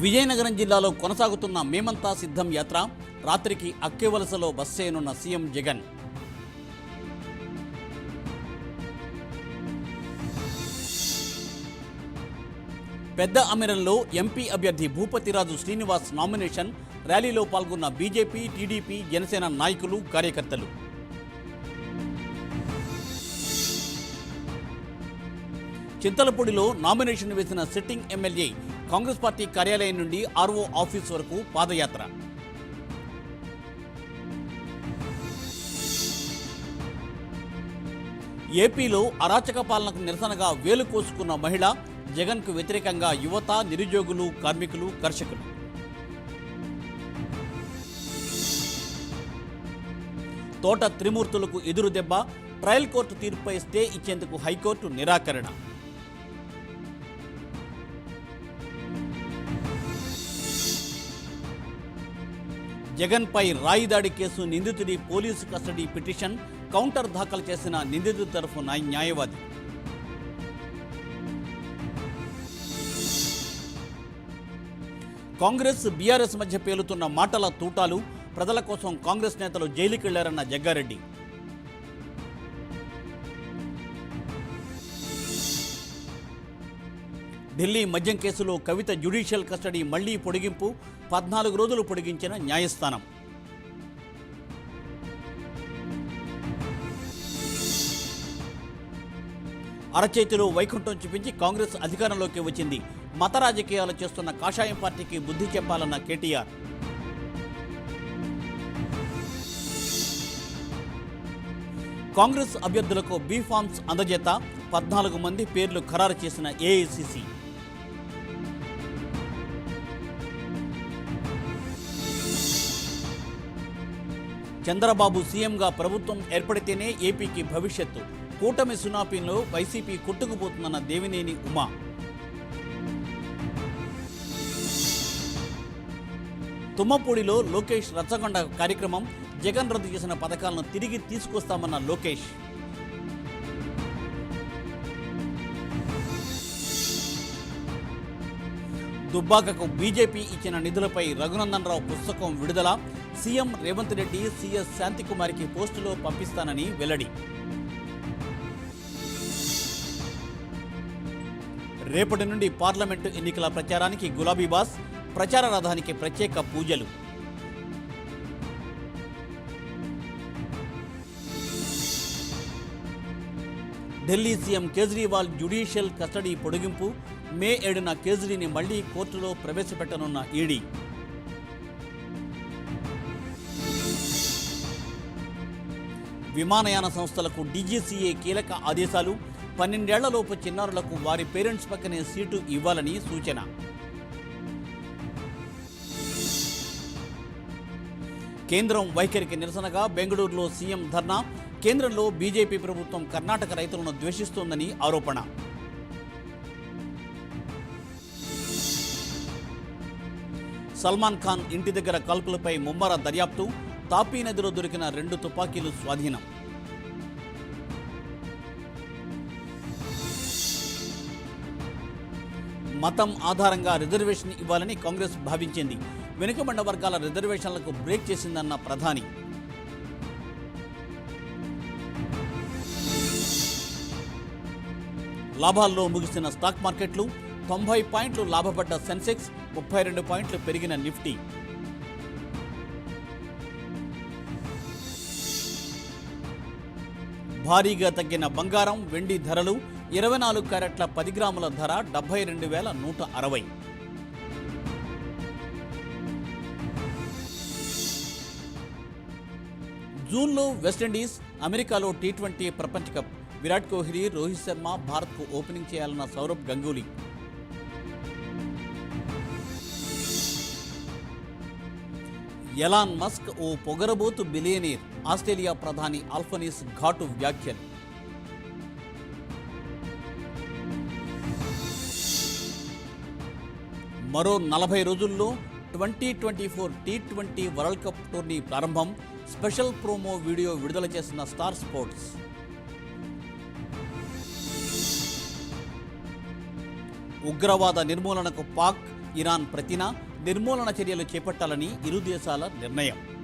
విజయనగరం జిల్లాలో కొనసాగుతున్న మేమంతా సిద్ధం యాత్ర రాత్రికి అక్కివలసలో బస చేయనున్న సీఎం జగన్. పెద్ద అమిరంలో ఎంపీ అభ్యర్థి భూపతిరాజు శ్రీనివాస్ నామినేషన్ ర్యాలీలో పాల్గొన్న బీజేపీ, టీడీపీ, జనసేన నాయకులు, కార్యకర్తలు. చింతలపూడిలో నామినేషన్ వేసిన సిట్టింగ్ ఎమ్మెల్యే కాంగ్రెస్ పార్టీ కార్యాలయం నుండి ఆర్ఓ ఆఫీస్ వరకు పాదయాత్ర. ఏపీలో అరాచక పాలనకు నిరసనగా వేలు కోసుకున్న మహిళ, జగన్కు వ్యతిరేకంగా యువత, నిరుద్యోగులు, కార్మికులు, కర్షకులు. తోట త్రిమూర్తులకు ఎదురు దెబ్బ, ట్రయల్ కోర్టు తీర్పుపై స్టే ఇచ్చేందుకు హైకోర్టు నిరాకరణ. జగన్పై రాయిదాడి కేసు నిందితుడి పోలీసు కస్టడీ పిటిషన్ కౌంటర్ దాఖలు చేసిన నిందితుడి తరఫు న్యాయవాది. కాంగ్రెస్, బీఆర్ఎస్ మధ్య పేలుతున్న మాటల తూటాలు, ప్రజల కోసం కాంగ్రెస్ నేతలు జైలుకెళ్లారన్న జగ్గారెడ్డి. ఢిల్లీ మద్యం కేసులో కవిత జ్యుడిషియల్ కస్టడీ మళ్లీ పొడిగింపు, 14 రోజులు పొడిగించిన న్యాయస్థానం. అరచేతిలో వైకుంఠం చూపించి కాంగ్రెస్ అధికారంలోకి వచ్చింది. మత రాజకీయాలు చేస్తున్న కాషాయం పార్టీకి బుద్ధి చెప్పాలన్న కేటీఆర్. కాంగ్రెస్ అభ్యర్థులకు బీ ఫార్మ్స్ అందజేత 14 మంది పేర్లు ఖరారు చేసిన ఏఐసీసీ. చంద్రబాబు సీఎంగా ప్రభుత్వం ఏర్పడితేనే ఏపీకి భవిష్యత్తు. కూటమి సునాపీలో వైసీపీ కొట్టుకుపోతుందన్న దేవినేని ఉమా. తుమ్మపూడిలో లోకేష్ రచ్చగొండ కార్యక్రమం, జగన్ రద్దు చేసిన పథకాలను తిరిగి తీసుకొస్తామన్న లోకేష్. దుబ్బాకకు బీజేపీ ఇచ్చిన నిధులపై రఘునందన్ రావు పుస్తకం విడుదల, సీఎం రేవంత్ రెడ్డి సీఎస్ శాంతికుమారికి పోస్టులో పంపిస్తానని వెల్లడి. రేపటి నుండి పార్లమెంటు ఎన్నికల ప్రచారానికి గులాబీ బాస్, ప్రచార రథానికి ప్రత్యేక పూజలు. Delhi CM Kejriwal judicial custody పొడిగింపు, మే 7న కేజ్రీని మళ్లీ కోర్టులో ప్రవేశపెట్టనున్న ఈడీ. విమానయాన సంస్థలకు డీజీసీఏ కీలక ఆదేశాలు, 12 ఏళ్లలోపు చిన్నారులకు వారి పేరెంట్స్ పక్కనే సీటు ఇవ్వాలని సూచన. కేంద్రం వైఖరికి నిరసనగా బెంగళూరులో సీఎం ధర్నా, కేంద్రంలో బీజేపీ ప్రభుత్వం కర్ణాటక రైతులను ద్వేషిస్తోందని ఆరోపణ. సల్మాన్ ఖాన్ ఇంటి దగ్గర కాల్పులపై ముమ్మర దర్యాప్తు, తాపీ నదిలో దొరికిన 2 తుపాకీలు స్వాధీనం. మతం ఆధారంగా రిజర్వేషన్ ఇవ్వాలని కాంగ్రెస్ భావించింది. వెనుకబడిన వర్గాల రిజర్వేషన్లకు బ్రేక్ చేసిందన్న ప్రధాని. లాభాల్లో ముగిసిన స్టాక్ మార్కెట్లు, 90 పాయింట్లు లాభపడ్డ సెన్సెక్స్, 32 పాయింట్లు పెరిగిన నిఫ్టీ. భారీగా తగ్గిన బంగారం, వెండి ధరలు, 24 క్యారెట్ల 10 గ్రాముల ధర 72,160. జూన్లో వెస్టిండీస్, అమెరికాలో టీ20 ప్రపంచ కప్. విరాట్ కోహ్లీ, రోహిత్ శర్మ భారత్కు ఓపెనింగ్ చేయాలన్న సౌరవ్ గంగూలీ. ఎలాన్ మస్క్ ఓ పొగరబోతు బిలియనీర్, ఆస్ట్రేలియా ప్రధాని ఆల్ఫనీస్ ఘాటు వ్యాఖ్యలు. మరో 40 రోజుల్లో 2024 టీ20 వరల్డ్ కప్ టోర్నీ ప్రారంభం. స్పెషల్ ప్రోమో వీడియో విడుదల చేసిన స్టార్ స్పోర్ట్స్. ఉగ్రవాద నిర్మూలనకు పాక్ ఇరాన్ ప్రతిన నిర్మూలన చర్యలు చేపట్టాలని ఇరు దేశాల నిర్ణయం.